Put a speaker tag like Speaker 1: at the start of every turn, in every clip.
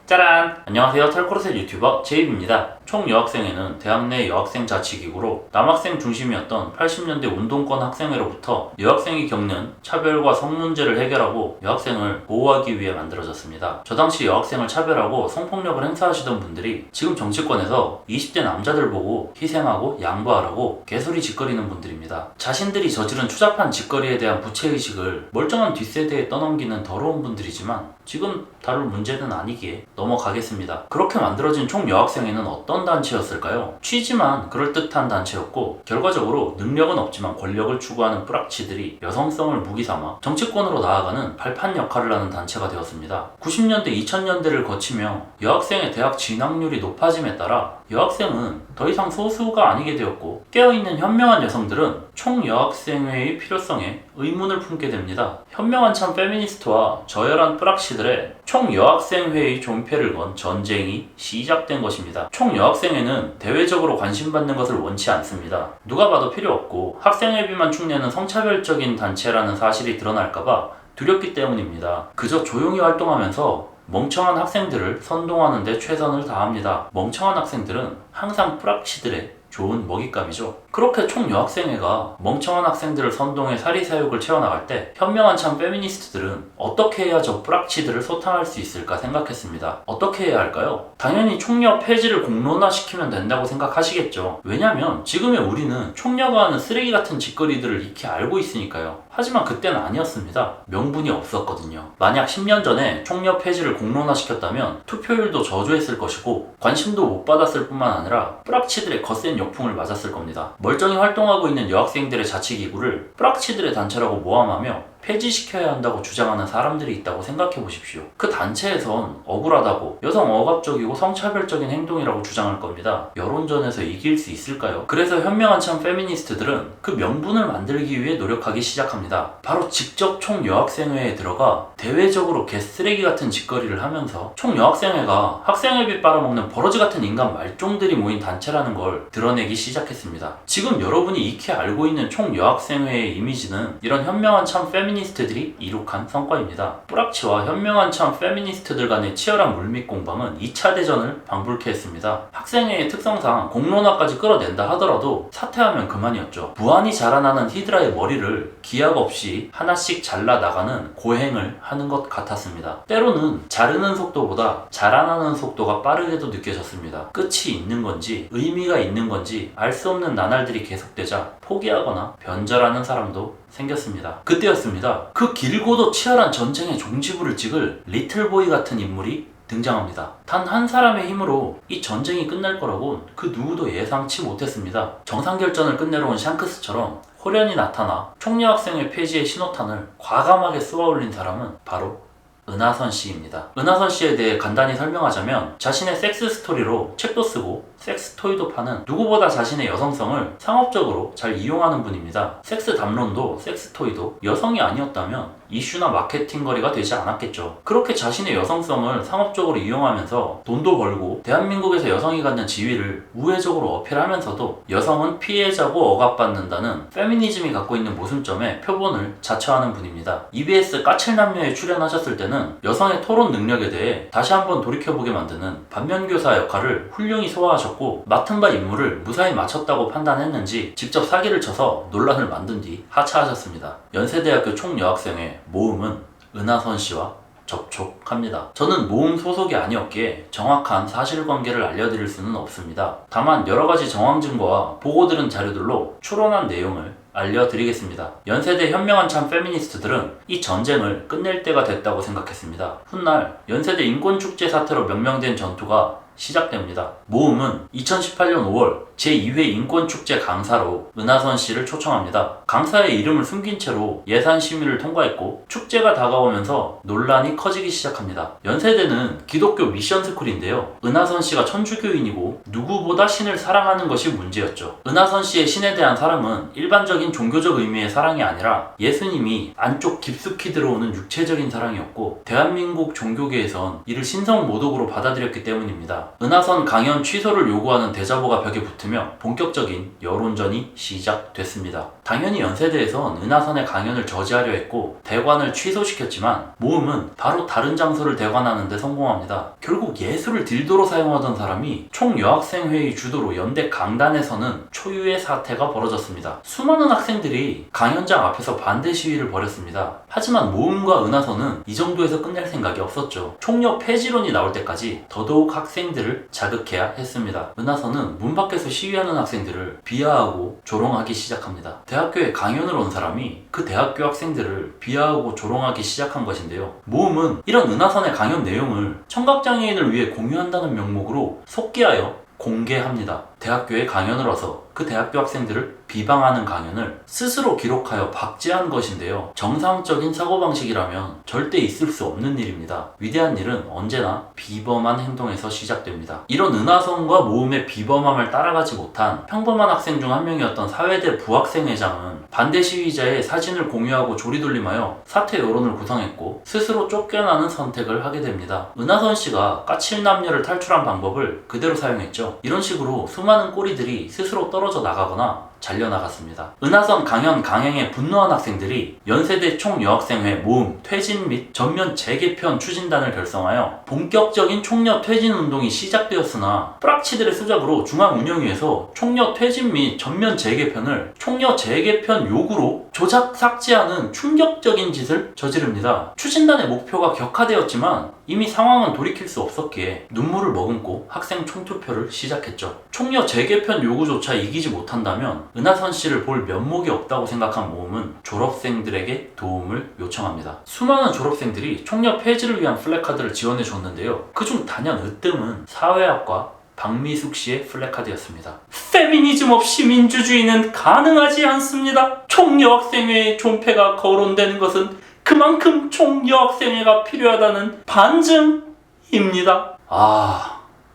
Speaker 1: 짜란! 안녕하세요. 털코르셋 유튜버 제이비입니다. 총여학생회는 대학 내 여학생 자치기구로 남학생 중심이었던 80년대 운동권 학생회로부터 여학생이 겪는 차별과 성문제를 해결하고 여학생을 보호하기 위해 만들어졌습니다. 저 당시 여학생을 차별하고 성폭력을 행사하시던 분들이 지금 정치권에서 20대 남자들 보고 희생하고 양보하라고 개소리 짓거리는 분들입니다. 자신들이 저지른 추잡한 짓거리에 대한 부채의식을 멀쩡한 뒷세대에 떠넘기는 더러운 분들이지만 지금 다룰 문제는 아니기에 넘어가겠습니다. 그렇게 만들어진 총여학생회는 어떤 단체였을까요? 취지만 그럴듯한 단체였고 결과적으로 능력은 없지만 권력을 추구하는 뿌락치들이 여성성을 무기삼아 정치권으로 나아가는 발판 역할을 하는 단체가 되었습니다. 90년대, 2000년대를 거치며 여학생의 대학 진학률이 높아짐에 따라 여학생은 더 이상 소수가 아니게 되었고 깨어있는 현명한 여성들은 총여학생회의 필요성에 의문을 품게 됩니다. 현명한 참 페미니스트와 저열한 뿌락치들의 총여학생회의 존폐를 건 전쟁이 시작된 것입니다. 총여학생회는 대외적으로 관심받는 것을 원치 않습니다. 누가 봐도 필요 없고 학생회비만 축내는 성차별적인 단체라는 사실이 드러날까봐 두렵기 때문입니다. 그저 조용히 활동하면서 멍청한 학생들을 선동하는 데 최선을 다합니다. 멍청한 학생들은 항상 뿌락치들의 좋은 먹잇감이죠. 그렇게 총여학생회가 멍청한 학생들을 선동해 사리사욕을 채워나갈 때 현명한 참 페미니스트들은 어떻게 해야 저 뿌락치들을 소탕할 수 있을까 생각했습니다. 어떻게 해야 할까요? 당연히 총여 폐지를 공론화시키면 된다고 생각하시겠죠. 왜냐면 지금의 우리는 총여가 하는 쓰레기 같은 짓거리들을 익히 알고 있으니까요. 하지만 그때는 아니었습니다. 명분이 없었거든요. 만약 10년 전에 총여 폐지를 공론화시켰다면 투표율도 저조했을 것이고 관심도 못 받았을 뿐만 아니라 뿌락치들의 거센 역풍을 맞았을 겁니다. 멀쩡히 활동하고 있는 여학생들의 자치기구를 뿌락치들의 단체라고 모함하며 폐지시켜야 한다고 주장하는 사람들이 있다고 생각해 보십시오. 그 단체에선 억울하다고 여성 억압적이고 성차별적인 행동이라고 주장할 겁니다. 여론전에서 이길 수 있을까요? 그래서 현명한 참 페미니스트들은 그 명분을 만들기 위해 노력하기 시작합니다. 바로 직접 총여학생회에 들어가 대외적으로 개쓰레기 같은 짓거리를 하면서 총여학생회가 학생회비 빨아먹는 버러지 같은 인간 말종들이 모인 단체라는 걸 드러내기 시작했습니다. 지금 여러분이 익히 알고 있는 총여학생회의 이미지는 이런 현명한 참 페미니스트들이 이룩한 성과입니다. 뿌락치와 현명한 참 페미니스트들 간의 치열한 물밑 공방은 2차 대전을 방불케 했습니다. 학생회의 특성상 공론화까지 끌어낸다 하더라도 사퇴하면 그만이었죠. 무한히 자라나는 히드라의 머리를 기약 없이 하나씩 잘라나가는 고행을 하는 것 같았습니다. 때로는 자르는 속도보다 자라나는 속도가 빠르게도 느껴졌습니다. 끝이 있는 건지 의미가 있는 건지 알 수 없는 나날들이 계속되자 포기하거나 변절하는 사람도 생겼습니다. 그때였습니다. 그 길고도 치열한 전쟁의 종지부를 찍을 리틀보이 같은 인물이 등장합니다. 단 한 사람의 힘으로 이 전쟁이 끝날 거라곤 그 누구도 예상치 못했습니다. 정상결전을 끝내러 온 샹크스처럼 호련히 나타나 총여학생회 폐지의 신호탄을 과감하게 쏘아올린 사람은 바로 은하선 씨입니다. 은하선 씨에 대해 간단히 설명하자면 자신의 섹스 스토리로 책도 쓰고 섹스 토이도 파는 누구보다 자신의 여성성을 상업적으로 잘 이용하는 분입니다. 섹스 담론도 섹스 토이도 여성이 아니었다면 이슈나 마케팅 거리가 되지 않았겠죠. 그렇게 자신의 여성성을 상업적으로 이용하면서 돈도 벌고 대한민국에서 여성이 갖는 지위를 우회적으로 어필하면서도 여성은 피해자고 억압받는다는 페미니즘이 갖고 있는 모순점에 표본을 자처하는 분입니다. EBS 까칠남녀에 출연하셨을 때는 여성의 토론 능력에 대해 다시 한번 돌이켜보게 만드는 반면교사 역할을 훌륭히 소화하셨고 맡은 바 임무를 무사히 마쳤다고 판단했는지 직접 사기를 쳐서 논란을 만든 뒤 하차하셨습니다. 연세대학교 총여학생회 모음은 은하선 씨와 접촉합니다. 저는 모음 소속이 아니었기에 정확한 사실관계를 알려드릴 수는 없습니다. 다만 여러가지 정황 증거와 보고 들은 자료들로 추론한 내용을 알려드리겠습니다. 연세대 현명한 참 페미니스트들은 이 전쟁을 끝낼 때가 됐다고 생각했습니다. 훗날 연세대 인권축제 사태로 명명된 전투가 시작됩니다. 모음은 2018년 5월 제2회 인권축제 강사로 은하선 씨를 초청합니다. 강사의 이름을 숨긴 채로 예산 심의를 통과했고 축제가 다가오면서 논란이 커지기 시작합니다. 연세대는 기독교 미션 스쿨인데요. 은하선 씨가 천주교인이고 누구보다 신을 사랑하는 것이 문제였죠. 은하선 씨의 신에 대한 사랑은 일반적인 종교적 의미의 사랑이 아니라 예수님이 안쪽 깊숙이 들어오는 육체적인 사랑이었고 대한민국 종교계에선 이를 신성 모독으로 받아들였기 때문입니다. 은하선 강연 취소를 요구하는 대자보가 벽에 붙으며 붙으며 본격적인 여론전이 시작됐습니다. 당연히 연세대에선 은하선의 강연을 저지하려 했고 대관을 취소시켰지만 모음은 바로 다른 장소를 대관하는 데 성공합니다. 결국 예술을 딜도로 사용하던 사람이 총여학생회의 주도로 연대 강단에서는 초유의 사태가 벌어졌습니다. 수많은 학생들이 강연장 앞에서 반대 시위를 벌였습니다. 하지만 모음과 은하선은 이 정도에서 끝낼 생각이 없었죠. 총여 폐지론이 나올 때까지 더더욱 학생들을 자극해야 했습니다. 은하선은 문 밖에서 시위하는 학생들을 비하하고 조롱하기 시작합니다. 대학교에 강연을 온 사람이 그 대학교 학생들을 비하하고 조롱하기 시작한 것인데요. 모음은 이런 은하선의 강연 내용을 청각장애인을 위해 공유한다는 명목으로 속기하여 공개합니다. 대학교에 강연을 와서 그 대학교 학생들을 비방하는 강연을 스스로 기록하여 박제한 것인데요. 정상적인 사고방식이라면 절대 있을 수 없는 일입니다. 위대한 일은 언제나 비범한 행동에서 시작됩니다. 이런 은하선과 모음의 비범함을 따라가지 못한 평범한 학생 중 한 명이었던 사회대 부학생회장은 반대 시위자의 사진을 공유하고 조리돌림하여 사퇴 여론을 구성했고 스스로 쫓겨나는 선택을 하게 됩니다. 은하선 씨가 까칠남녀를 탈출한 방법을 그대로 사용했죠. 이런 식으로 수많은 꼬리들이 스스로 떨어져 나가거나 잘려나갔습니다. 은하선 강연 강행에 분노한 학생들이 연세대 총여학생회 모음, 퇴진 및 전면 재개편 추진단을 결성하여 본격적인 총여 퇴진 운동이 시작되었으나 뿌락치들의 수작으로 중앙운영위에서 총여 퇴진 및 전면 재개편을 총여 재개편 요구로 조작 삭제하는 충격적인 짓을 저지릅니다. 추진단의 목표가 격화되었지만 이미 상황은 돌이킬 수 없었기에 눈물을 머금고 학생 총투표를 시작했죠. 총여 재개편 요구조차 이기지 못한다면 은하선 씨를 볼 면목이 없다고 생각한 모음은 졸업생들에게 도움을 요청합니다. 수많은 졸업생들이 총여 폐지를 위한 플래카드를 지원해 줬는데요. 그중 단연 으뜸은 사회학과 박미숙 씨의 플래카드였습니다. 페미니즘 없이 민주주의는 가능하지 않습니다. 총여학생회의 존폐가 거론되는 것은 그만큼 총여학생회가 필요하다는 반증입니다.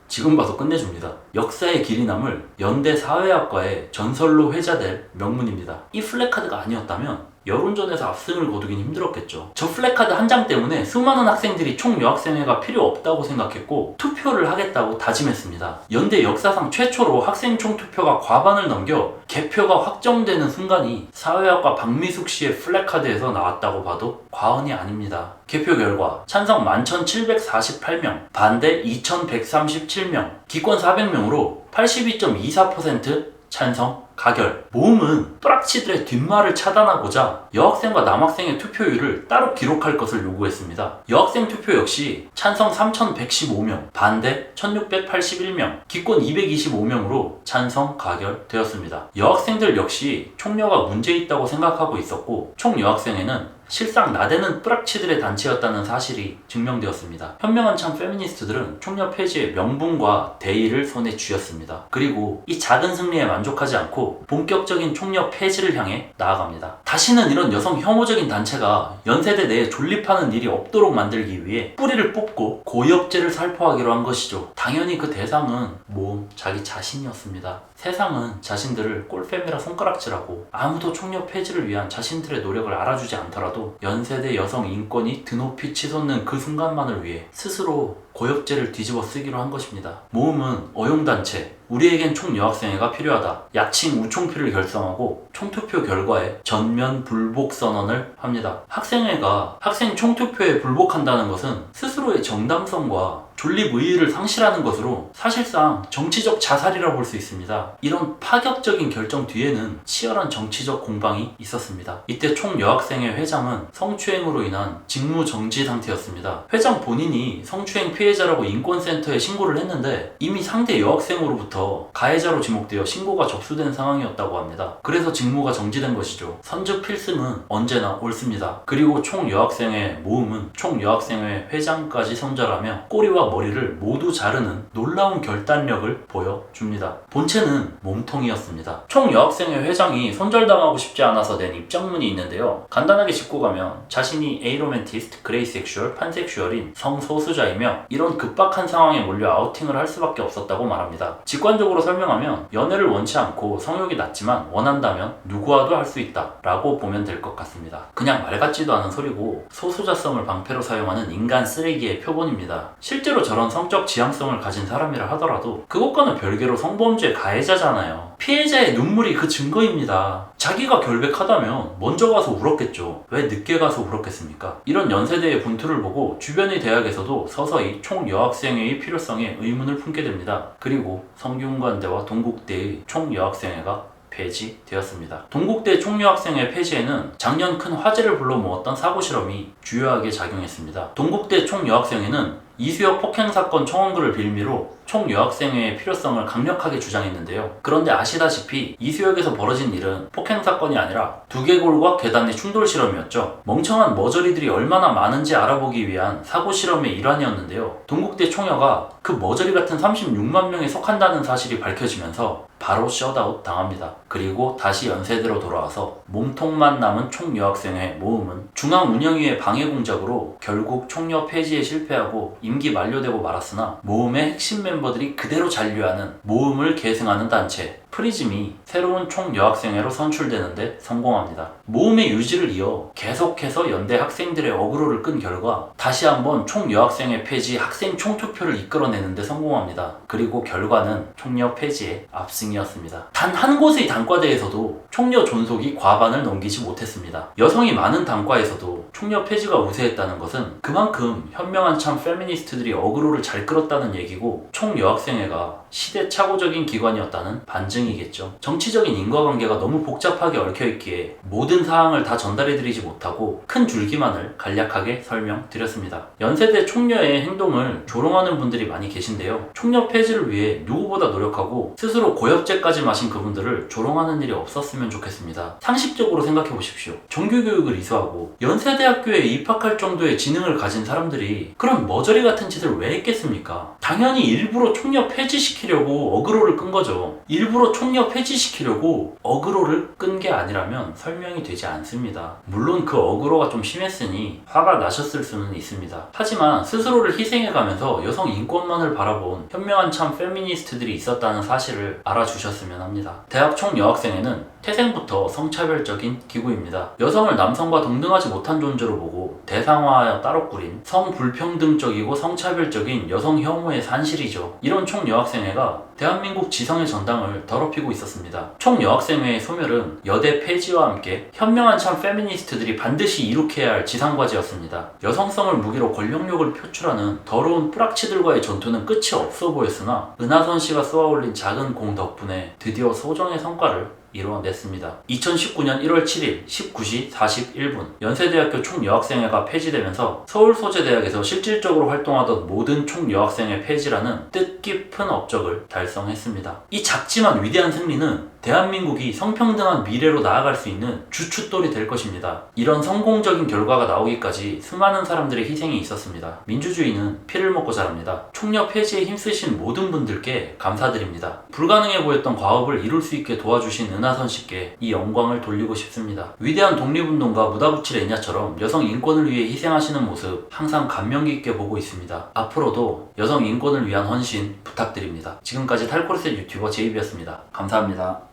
Speaker 1: 지금 봐도 끝내줍니다. 역사의 길이 남을 연대 사회학과의 전설로 회자될 명문입니다. 이 플래카드가 아니었다면 여론전에서 압승을 거두긴 힘들었겠죠. 저 플래카드 한 장 때문에 수많은 학생들이 총여학생회가 필요 없다고 생각했고 투표를 하겠다고 다짐했습니다. 연대 역사상 최초로 학생 총투표가 과반을 넘겨 개표가 확정되는 순간이 사회학과 박미숙 씨의 플래카드에서 나왔다고 봐도 과언이 아닙니다. 개표 결과 찬성 11,748명, 반대 2,137명, 기권 400명으로 82.24% 찬성 가결. 모음은 뿌락치들의 뒷말을 차단하고자 여학생과 남학생의 투표율을 따로 기록할 것을 요구했습니다. 여학생 투표 역시 찬성 3,115명, 반대 1,681명, 기권 225명으로 찬성 가결되었습니다. 여학생들 역시 총여가 문제있다고 생각하고 있었고 총여학생회는 실상 나대는 뿌락치들의 단체였다는 사실이 증명되었습니다. 현명한 참 페미니스트들은 총여 폐지의 명분과 대의를 손에 쥐었습니다. 그리고 이 작은 승리에 만족하지 않고 본격적인 총여 폐지를 향해 나아갑니다. 다시는 이런 여성 혐오적인 단체가 연세대 내에 존립하는 일이 없도록 만들기 위해 뿌리를 뽑고 고엽제를 살포하기로 한 것이죠. 당연히 그 대상은 모음 자기 자신이었습니다. 세상은 자신들을 꼴팸이라 손가락질하고 아무도 총여 폐지를 위한 자신들의 노력을 알아주지 않더라도 연세대 여성 인권이 드높이 치솟는 그 순간만을 위해 스스로 고엽제를 뒤집어 쓰기로 한 것입니다. 모음은 어용단체, 우리에겐 총여학생회가 필요하다, 야칭 우총필을 결성하고 총투표 결과에 전면 불복 선언을 합니다. 학생회가 학생 총투표에 불복한다는 것은 스스로의 정당성과 존립 의의를 상실하는 것으로 사실상 정치적 자살이라 볼 수 있습니다. 이런 파격적인 결정 뒤에는 치열한 정치적 공방이 있었습니다. 이때 총여학생회 회장은 성추행으로 인한 직무 정지 상태였습니다. 회장 본인이 성추행 피해자라고 인권센터에 신고를 했는데 이미 상대 여학생으로부터 가해자로 지목되어 신고가 접수된 상황이었다고 합니다. 그래서 직무가 정지된 것이죠. 선즉 필승은 언제나 옳습니다. 그리고 총여학생회 모음은 총여학생회 회장까지 손절하며 꼬리와 머리를 모두 자르는 놀라운 결단력을 보여줍니다. 본체는 몸통이었습니다. 총여학생회 회장이 손절당하고 싶지 않아서 낸 입장문이 있는데요. 간단하게 짚고 가면 자신이 에이로맨티스트, 그레이섹슈얼, 판섹슈얼인 성소수자이며 이런 급박한 상황에 몰려 아우팅을 할 수밖에 없었다고 말합니다. 직관적으로 설명하면 연애를 원치 않고 성욕이 낮지만 원한다면 누구와도 할 수 있다 라고 보면 될 것 같습니다. 그냥 말 같지도 않은 소리고 소수자성을 방패로 사용하는 인간 쓰레기의 표본입니다. 실제로 저런 성적 지향성을 가진 사람이라 하더라도 그것과는 별개로 성범죄 가해자잖아요. 피해자의 눈물이 그 증거입니다. 자기가 결백하다면 먼저 가서 울었겠죠. 왜 늦게 가서 울었겠습니까? 이런 연세대의 분투를 보고 주변의 대학에서도 서서히 총여학생회의 필요성에 의문을 품게 됩니다. 그리고 성균관대와 동국대의 총여학생회가 폐지되었습니다. 동국대 총여학생회 폐지에는 작년 큰 화제를 불러 모았던 사고실험이 주요하게 작용했습니다. 동국대 총여학생회는 이수혁 폭행사건 청원글을 빌미로 총여학생회의 필요성을 강력하게 주장했는데요. 그런데 아시다시피 이수혁에서 벌어진 일은 폭행사건이 아니라 두개골과 계단의 충돌 실험이었죠. 멍청한 머저리들이 얼마나 많은지 알아보기 위한 사고실험의 일환이었는데요. 동국대 총여가 그 머저리 같은 36만 명에 속한다는 사실이 밝혀지면서 바로 셧아웃 당합니다. 그리고 다시 연세대로 돌아와서 몸통만 남은 총여학생회 모음은 중앙운영위의 방해 공작으로 결국 총여 폐지에 실패하고 임기 만료되고 말았으나 모음의 핵심 멤버들이 그대로 잔류하는 모음을 계승하는 단체 프리즘이 새로운 총여학생회로 선출되는데 성공합니다. 모음의 유지를 이어 계속해서 연대 학생들의 어그로를 끈 결과 다시 한번 총여학생회 폐지 학생 총투표를 이끌어내는데 성공합니다. 그리고 결과는 총여 폐지의 압승이었습니다. 단 한 곳의 단과대에서도 총여 존속이 과반을 넘기지 못했습니다. 여성이 많은 단과에서도 총여 폐지가 우세했다는 것은 그만큼 현명한 참 페미니스트들이 어그로를 잘 끌었다는 얘기고 총여학생회가 시대착오적인 기관이었다는 반증이겠죠. 정치적인 인과관계가 너무 복잡하게 얽혀있기에 모든 사항을 다 전달해드리지 못하고 큰 줄기만을 간략하게 설명드렸습니다. 연세대 총여의 행동을 조롱하는 분들이 많이 계신데요. 총여 폐지를 위해 누구보다 노력하고 스스로 고엽제까지 마신 그분들을 조롱하는 일이 없었으면 좋겠습니다. 상식적으로 생각해 보십시오. 정규교육을 이수하고 연세대학교에 입학할 정도의 지능을 가진 사람들이 그런 머저리 같은 짓을 왜 했겠습니까? 당연히 일부러 총여 폐지시키려고 어그로를 끈 거죠. 일부러 총여 폐지시키려고 어그로를 끈 게 아니라면 설명이 되지 않습니다. 물론 그 어그로가 좀 심했으니 화가 나셨을 수는 있습니다. 하지만 스스로를 희생해가면서 여성 인권만을 바라본 현명한 참 페미니스트들이 있었다는 사실을 알아주셨으면 합니다. 대학 총여학생회는 태생부터 성차별적인 기구입니다. 여성을 남성과 동등하지 못한 존재로 보고 대상화하여 따로 꾸린 성불평등적이고 성차별적인 여성 혐오의 산실이죠. 이런 총여학생회가 대한민국 지성의 전당을 더럽히고 있었습니다. 총여학생회의 소멸은 여대 폐지와 함께 현명한 참 페미니스트들이 반드시 이룩해야 할 지상과제였습니다. 여성성을 무기로 권력욕을 표출하는 더러운 뿌락치들과의 전투는 끝이 없어 보였으나 은하선 씨가 쏘아올린 작은 공 덕분에 드디어 소정의 성과를 이루어냈습니다. 2019년 1월 7일 19시 41분 연세대학교 총여학생회가 폐지되면서 서울소재대학에서 실질적으로 활동하던 모든 총여학생회 폐지라는 뜻깊은 업적을 달성했습니다. 이 작지만 위대한 승리는 대한민국이 성평등한 미래로 나아갈 수 있는 주춧돌이 될 것입니다. 이런 성공적인 결과가 나오기까지 수많은 사람들의 희생이 있었습니다. 민주주의는 피를 먹고 자랍니다. 총여 폐지에 힘쓰신 모든 분들께 감사드립니다. 불가능해 보였던 과업을 이룰 수 있게 도와주신 은하선 씨께 이 영광을 돌리고 싶습니다. 위대한 독립운동가 무다부치 레냐처럼 여성 인권을 위해 희생하시는 모습 항상 감명 깊게 보고 있습니다. 앞으로도 여성 인권을 위한 헌신 부탁드립니다. 지금까지 탈코르셋 유튜버 제이비였습니다. 감사합니다.